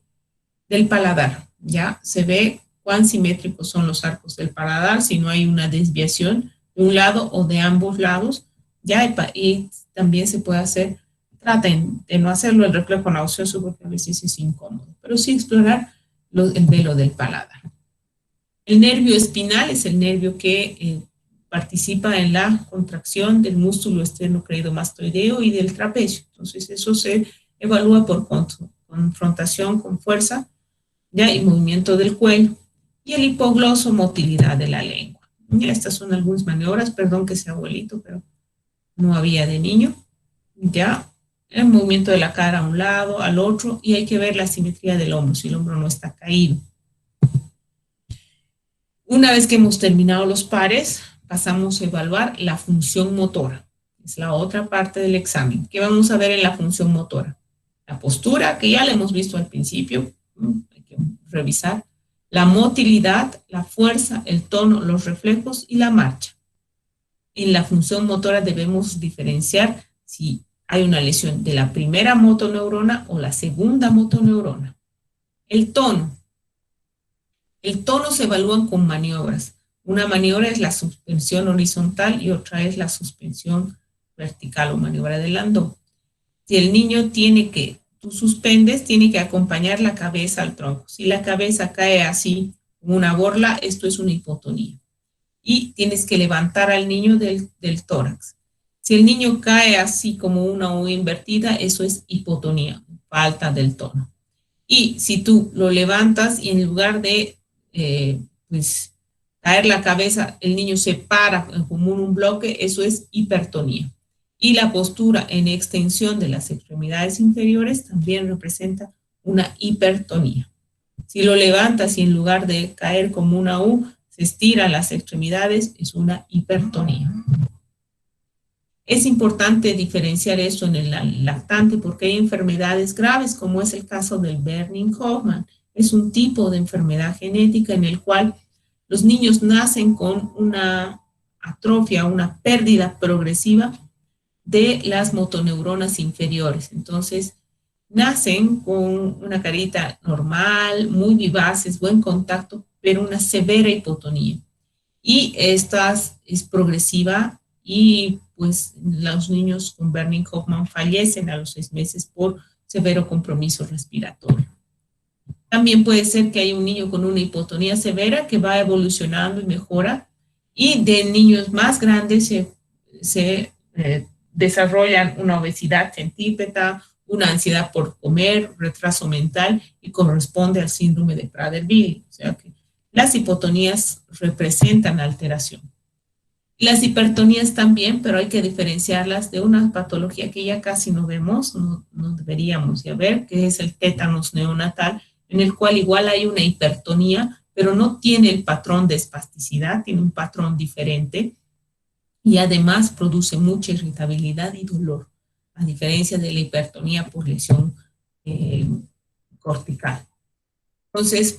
Speaker 1: paladar. Ya se ve cuán simétricos son los arcos del paladar, si no hay una desviación de un lado o de ambos lados, ya, y también se puede hacer, traten de no hacerlo el reflejo nauseoso porque a veces es incómodo, pero sí explorar el velo del paladar. El nervio espinal es el nervio que participa en la contracción del músculo esternocleidomastoideo y del trapecio. Entonces eso se evalúa por confrontación con fuerza, ¿ya? Y movimiento del cuello. Y el hipogloso, motilidad de la lengua. Ya, estas son algunas maniobras, perdón que sea abuelito, pero no había de niño. Ya, el movimiento de la cara a un lado, al otro, y hay que ver la simetría del hombro, si el hombro no está caído. Una vez que hemos terminado los pares, pasamos a evaluar la función motora. Es la otra parte del examen. ¿Qué vamos a ver en la función motora? La postura, que ya la hemos visto al principio, hay que revisar. La motilidad, la fuerza, el tono, los reflejos y la marcha. En la función motora debemos diferenciar si hay una lesión de la primera motoneurona o la segunda motoneurona. El tono. El tono se evalúa con maniobras. Una maniobra es la suspensión horizontal y otra es la suspensión vertical o maniobra de Landau. Si el niño tú suspendes, tiene que acompañar la cabeza al tronco. Si la cabeza cae así, como una borla, esto es una hipotonía. Y tienes que levantar al niño del tórax. Si el niño cae así como una U invertida, eso es hipotonía, falta del tono. Y si tú lo levantas y en lugar de caer la cabeza, el niño se para como un bloque, eso es hipertonía. Y la postura en extensión de las extremidades inferiores también representa una hipertonía. Si lo levantas y en lugar de caer como una U, se estiran las extremidades, es una hipertonía. Es importante diferenciar esto en el lactante porque hay enfermedades graves, como es el caso del Wernicke-Hoffmann. Es un tipo de enfermedad genética en el cual los niños nacen con una atrofia, una pérdida progresiva de las motoneuronas inferiores. Entonces, nacen con una carita normal, muy vivaces, buen contacto, pero una severa hipotonía. Y esta es progresiva y pues los niños con Wernicke-Hoffmann fallecen a los 6 meses por severo compromiso respiratorio. También puede ser que haya un niño con una hipotonía severa que va evolucionando y mejora, y de niños más grandes se desarrollan una obesidad centípeta, una ansiedad por comer, retraso mental, y corresponde al síndrome de Prader-Willi. O sea que las hipotonías representan alteración. Las hipertonías también, pero hay que diferenciarlas de una patología que ya casi no vemos, no deberíamos ya ver, que es el tétanos neonatal, en el cual igual hay una hipertonía, pero no tiene el patrón de espasticidad, tiene un patrón diferente y además produce mucha irritabilidad y dolor, a diferencia de la hipertonía por lesión cortical. Entonces,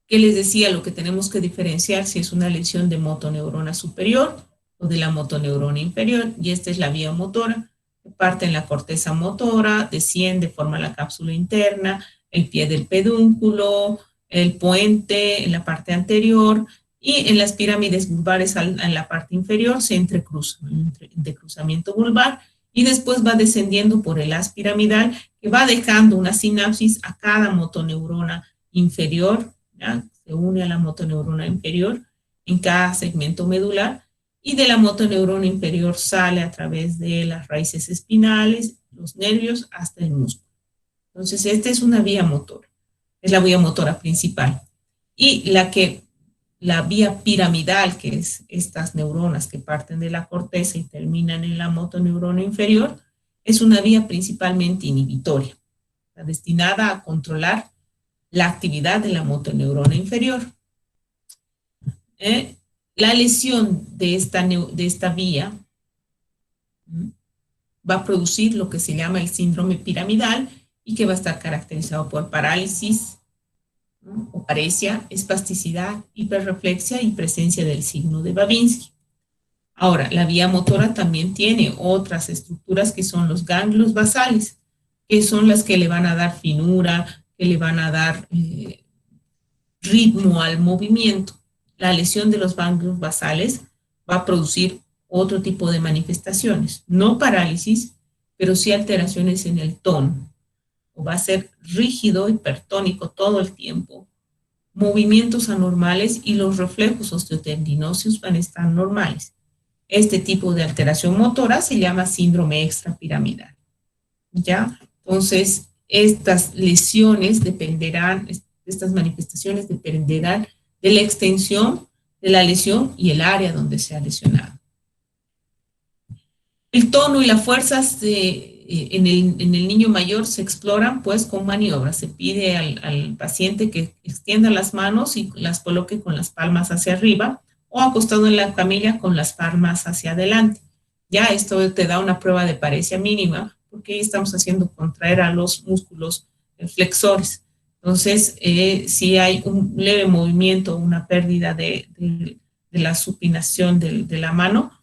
Speaker 1: ¿qué les decía? Lo que tenemos que diferenciar si es una lesión de motoneurona superior o de la motoneurona inferior, y esta es la vía motora, que parte en la corteza motora, desciende, forma la cápsula interna, el pie del pedúnculo, el puente en la parte anterior, y en las pirámides vulvares en la parte inferior se entrecruza, de cruzamiento vulvar, y después va descendiendo por el haz piramidal, que va dejando una sinapsis a cada motoneurona inferior, ¿ya? Se une a la motoneurona inferior en cada segmento medular, y de la motoneurona inferior sale a través de las raíces espinales, los nervios, hasta el músculo. Entonces, esta es una vía motora, es la vía motora principal. Y la vía piramidal, que es estas neuronas que parten de la corteza y terminan en la motoneurona inferior, es una vía principalmente inhibitoria, destinada a controlar la actividad de la motoneurona inferior. La lesión de esta vía va a producir lo que se llama el síndrome piramidal y que va a estar caracterizado por parálisis, ¿no?, o paresia, espasticidad, hiperreflexia y presencia del signo de Babinski. Ahora, la vía motora también tiene otras estructuras que son los ganglios basales, que son las que le van a dar finura, que le van a dar ritmo al movimiento. La lesión de los ganglios basales va a producir otro tipo de manifestaciones, no parálisis, pero sí alteraciones en el tono, o va a ser rígido, hipertónico todo el tiempo, movimientos anormales y los reflejos osteotendinóseos van a estar normales. Este tipo de alteración motora se llama síndrome extrapiramidal. ¿Ya? Entonces, estas lesiones dependerán, estas manifestaciones dependerán de la extensión de la lesión y el área donde se ha lesionado. El tono y la fuerza en el niño mayor se exploran pues con maniobras. Se pide al paciente que extienda las manos y las coloque con las palmas hacia arriba o acostado en la camilla con las palmas hacia adelante. Ya esto te da una prueba de paresia mínima porque ahí estamos haciendo contraer a los músculos flexores. Entonces, si hay un leve movimiento, una pérdida de la supinación de la mano,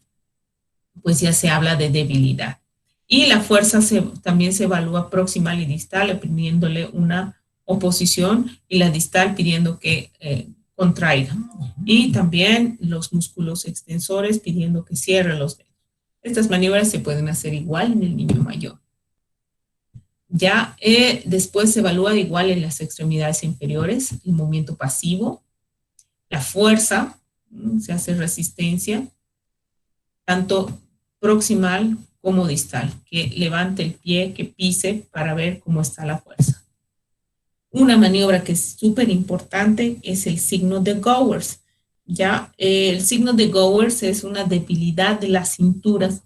Speaker 1: pues ya se habla de debilidad. Y la fuerza también se evalúa proximal y distal, pidiéndole una oposición, y la distal pidiendo que contraiga. Y también los músculos extensores pidiendo que cierre los dedos. Estas maniobras se pueden hacer igual en el niño mayor. Ya después se evalúa igual en las extremidades inferiores, el movimiento pasivo, la fuerza, se hace resistencia, tanto proximal como distal, que levante el pie, que pise para ver cómo está la fuerza. Una maniobra que es súper importante es el signo de Gowers. Ya el signo de Gowers es una debilidad de las cinturas,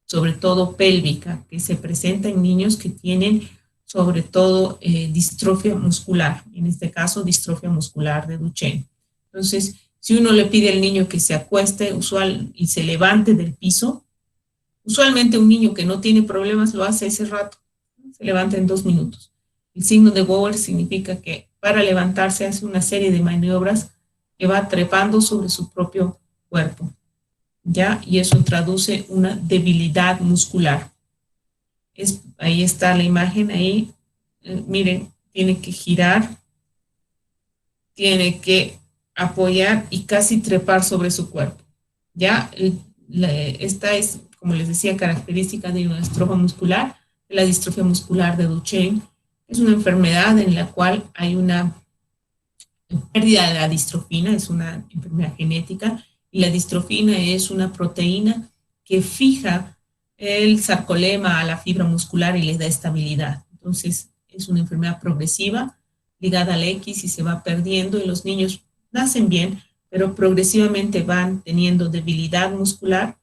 Speaker 1: sobre todo pélvica, que se presenta en niños que tienen sobre todo distrofia muscular, en este caso distrofia muscular de Duchenne. Entonces, si uno le pide al niño que se acueste y se levante del piso, usualmente un niño que no tiene problemas lo hace ese rato, se levanta en 2 minutos. El signo de Gowers significa que para levantarse hace una serie de maniobras que va trepando sobre su propio cuerpo, ¿ya? Y eso traduce una debilidad muscular. Ahí está la imagen, ahí, miren, tiene que girar, tiene que apoyar y casi trepar sobre su cuerpo. Ya, esta es, como les decía, característica de una distrofia muscular. La distrofia muscular de Duchenne es una enfermedad en la cual hay una pérdida de la distrofina, es una enfermedad genética, y la distrofina es una proteína que fija el sarcolema a la fibra muscular y le da estabilidad. Entonces, es una enfermedad progresiva ligada al X y se va perdiendo, y los niños nacen bien, pero progresivamente van teniendo debilidad muscular,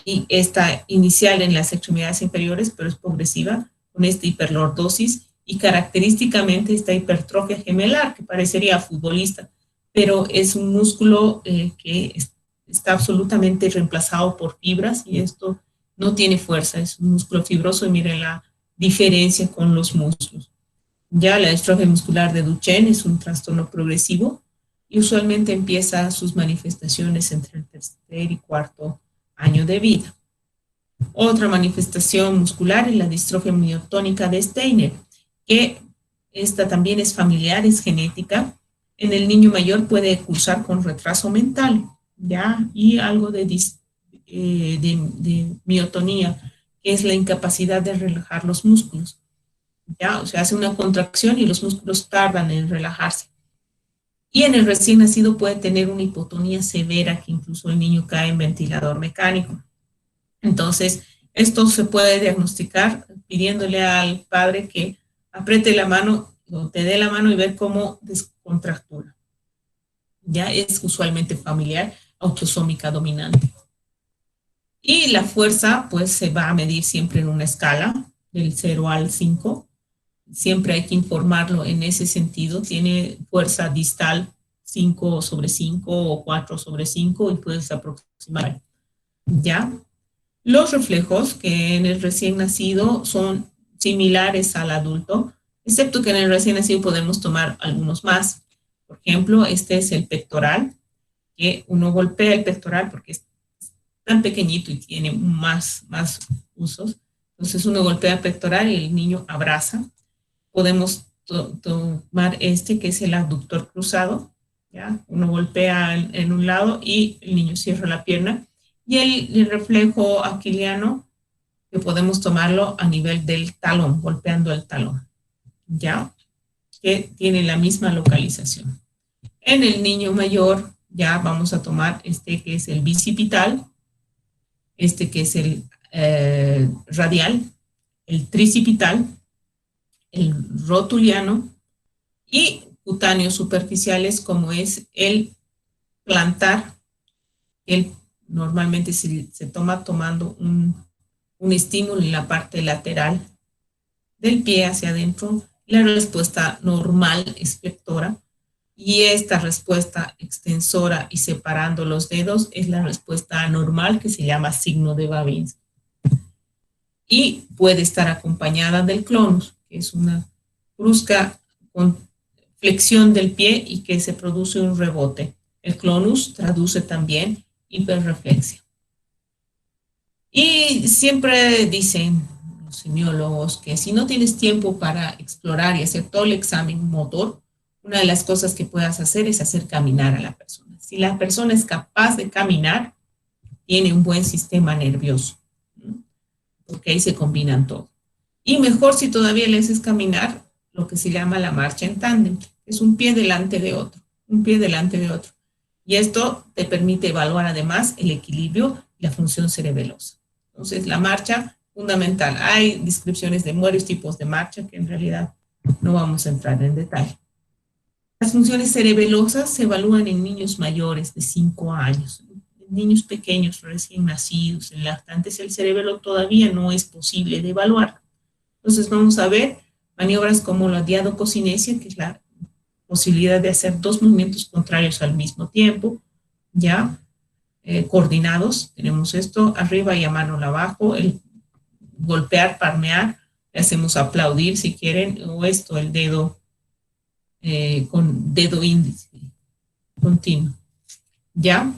Speaker 1: y esta inicial en las extremidades inferiores, pero es progresiva con esta hiperlordosis y característicamente esta hipertrofia gemelar, que parecería futbolista, pero es un músculo que está absolutamente reemplazado por fibras, y esto no tiene fuerza, es un músculo fibroso, y miren la diferencia con los músculos. Ya la distrofia muscular de Duchenne es un trastorno progresivo y usualmente empieza sus manifestaciones entre el tercer y cuarto año de vida. Otra manifestación muscular es la distrofia miotónica de Steiner, que esta también es familiar, es genética. En el niño mayor puede cursar con retraso mental, ¿ya? Y algo de miotonía, que es la incapacidad de relajar los músculos, ¿ya? O sea, hace una contracción y los músculos tardan en relajarse. Y en el recién nacido puede tener una hipotonía severa, que incluso el niño cae en ventilador mecánico. Entonces, esto se puede diagnosticar pidiéndole al padre que apriete la mano o te dé la mano y ver cómo descontractura. Ya es usualmente familiar, autosómica dominante. Y la fuerza, pues se va a medir siempre en una escala, del 0 al 5. Siempre hay que informarlo en ese sentido. Tiene fuerza distal 5 sobre 5 o 4 sobre 5 y puedes aproximar. ¿Ya? Los reflejos que en el recién nacido son similares al adulto, excepto que en el recién nacido podemos tomar algunos más. Por ejemplo, este es el pectoral, que uno golpea el pectoral porque es tan pequeñito y tiene más usos. Entonces uno golpea el pectoral y el niño abraza. Podemos tomar este que es el abductor cruzado, ¿ya? Uno golpea en un lado y el niño cierra la pierna. Y el reflejo aquiliano, que podemos tomarlo a nivel del talón, golpeando el talón, ¿ya? Que tiene la misma localización. En el niño mayor ya vamos a tomar este que es el bicipital, este que es el radial, el tricipital, el rotuliano y cutáneos superficiales como es el plantar. El normalmente se toma tomando un estímulo en la parte lateral del pie hacia adentro. La respuesta normal es flectora y esta respuesta extensora y separando los dedos es la respuesta anormal que se llama signo de Babinski. Y puede estar acompañada del clonus, que es una brusca flexión del pie y que se produce un rebote. El clonus traduce también hiperreflexia. Y siempre dicen los semiólogos que si no tienes tiempo para explorar y hacer todo el examen motor, una de las cosas que puedas hacer es hacer caminar a la persona. Si la persona es capaz de caminar, tiene un buen sistema nervioso, ¿no? Porque ahí se combinan todo. Y mejor si todavía le haces caminar lo que se llama la marcha en tándem, es un pie delante de otro, un pie delante de otro. Y esto te permite evaluar además el equilibrio y la función cerebelosa. Entonces, la marcha, fundamental. Hay descripciones de varios tipos de marcha que en realidad no vamos a entrar en detalle. Las funciones cerebelosas se evalúan en niños mayores de 5 años. En niños pequeños, recién nacidos, en lactantes, el cerebelo todavía no es posible de evaluar. Entonces, vamos a ver maniobras como la diadococinesia, que es la posibilidad de hacer 2 movimientos contrarios al mismo tiempo, ¿ya? Coordinados, tenemos esto, arriba y a mano abajo, el golpear, palmear, le hacemos aplaudir si quieren, o esto, el dedo con dedo índice continuo, ¿ya?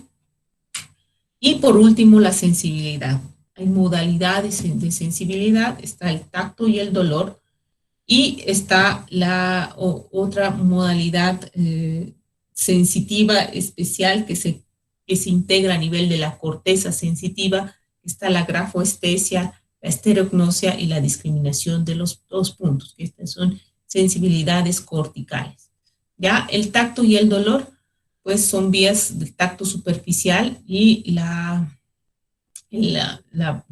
Speaker 1: Y por último, la sensibilidad. Hay modalidades de sensibilidad, está el tacto y el dolor, y está la otra modalidad sensitiva especial que se integra a nivel de la corteza sensitiva. Está la grafoestesia, la estereognosia y la discriminación de los 2 puntos, que estas son sensibilidades corticales. Ya el tacto y el dolor, pues son vías del tacto superficial y la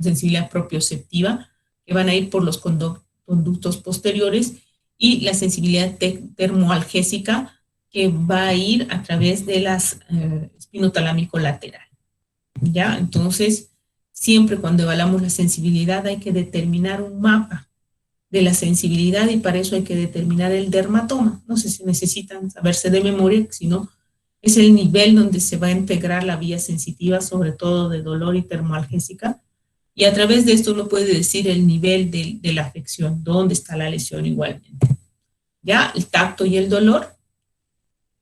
Speaker 1: sensibilidad propioceptiva, que van a ir por los conductos posteriores, y la sensibilidad termoalgésica, que va a ir a través de las espinotalámico lateral. ¿Ya? Entonces, siempre cuando evaluamos la sensibilidad hay que determinar un mapa de la sensibilidad y para eso hay que determinar el dermatoma. No sé si necesitan saberse de memoria, sino es el nivel donde se va a integrar la vía sensitiva, sobre todo de dolor y termoalgésica, y a través de esto uno puede decir el nivel de la afección, dónde está la lesión igualmente. Ya, el tacto y el dolor,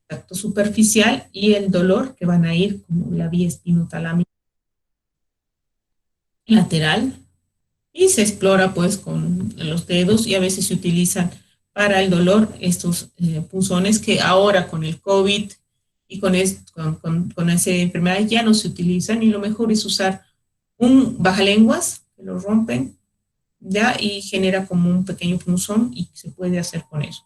Speaker 1: tacto superficial y el dolor, que van a ir como la vía espinotalámica lateral, y se explora pues con los dedos y a veces se utilizan para el dolor estos punzones que ahora con el COVID y con esa enfermedad ya no se utilizan, y lo mejor es usar un bajalenguas que lo rompen ya y genera como un pequeño punzón y se puede hacer con eso.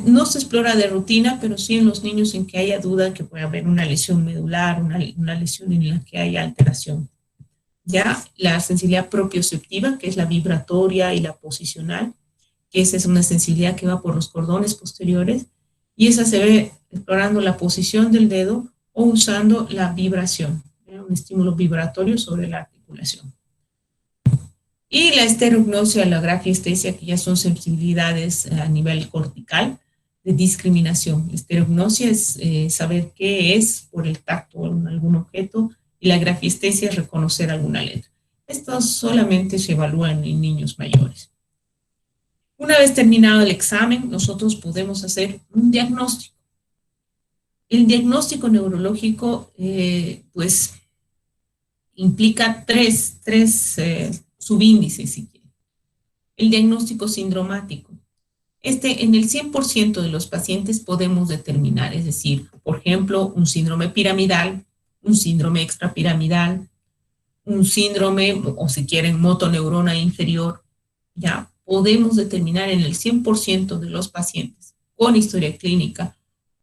Speaker 1: No se explora de rutina, pero sí en los niños en que haya duda que puede haber una lesión medular, una lesión en la que haya alteración Ya la sensibilidad propioceptiva, que es la vibratoria y la posicional, que esa es una sensibilidad que va por los cordones posteriores, y esa se ve explorando la posición del dedo o usando la vibración, un estímulo vibratorio sobre la articulación. Y la esterognosia, la grafiestesia, que ya son sensibilidades a nivel cortical de discriminación. La esterognosia es saber qué es por el tacto en algún objeto, y la grafiestesia es reconocer alguna letra. Esto solamente se evalúa en niños mayores. Una vez terminado el examen, nosotros podemos hacer un diagnóstico. El diagnóstico neurológico, pues, implica tres subíndices, si quieren. El diagnóstico sindromático. En el 100% de los pacientes podemos determinar, es decir, por ejemplo, un síndrome piramidal, un síndrome extrapiramidal, un síndrome, o si quieren, motoneurona inferior, ya podemos determinar en el 100% de los pacientes con historia clínica,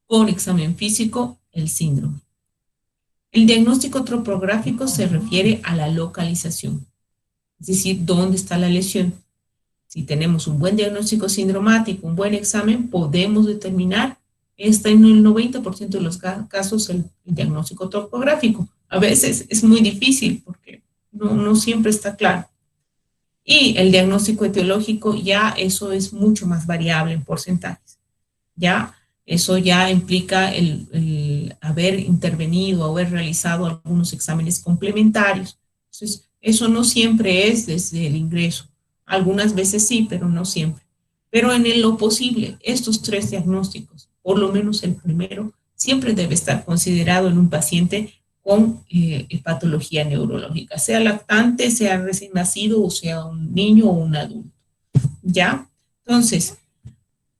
Speaker 1: con examen físico, el síndrome. El diagnóstico topográfico se refiere a la localización, es decir, dónde está la lesión. Si tenemos un buen diagnóstico sindromático, un buen examen, podemos determinar, está en el 90% de los casos, el diagnóstico topográfico. A veces es muy difícil porque no siempre está claro. Y el diagnóstico etiológico, ya eso es mucho más variable en porcentajes. Ya eso ya implica el haber intervenido, haber realizado algunos exámenes complementarios. Entonces, eso no siempre es desde el ingreso. Algunas veces sí, pero no siempre. Pero en lo posible, estos tres diagnósticos, por lo menos el primero, siempre debe estar considerado en un paciente con patología neurológica, sea lactante, sea recién nacido, o sea un niño o un adulto. ¿Ya? Entonces,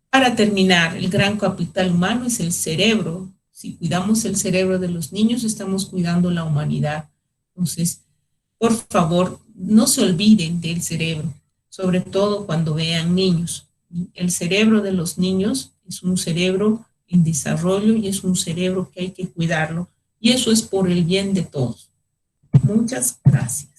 Speaker 1: para terminar, el gran capital humano es el cerebro. Si cuidamos el cerebro de los niños, estamos cuidando la humanidad. Entonces, por favor, no se olviden del cerebro, sobre todo cuando vean niños. El cerebro de los niños es un cerebro en desarrollo y es un cerebro que hay que cuidarlo. Y eso es por el bien de todos. Muchas gracias.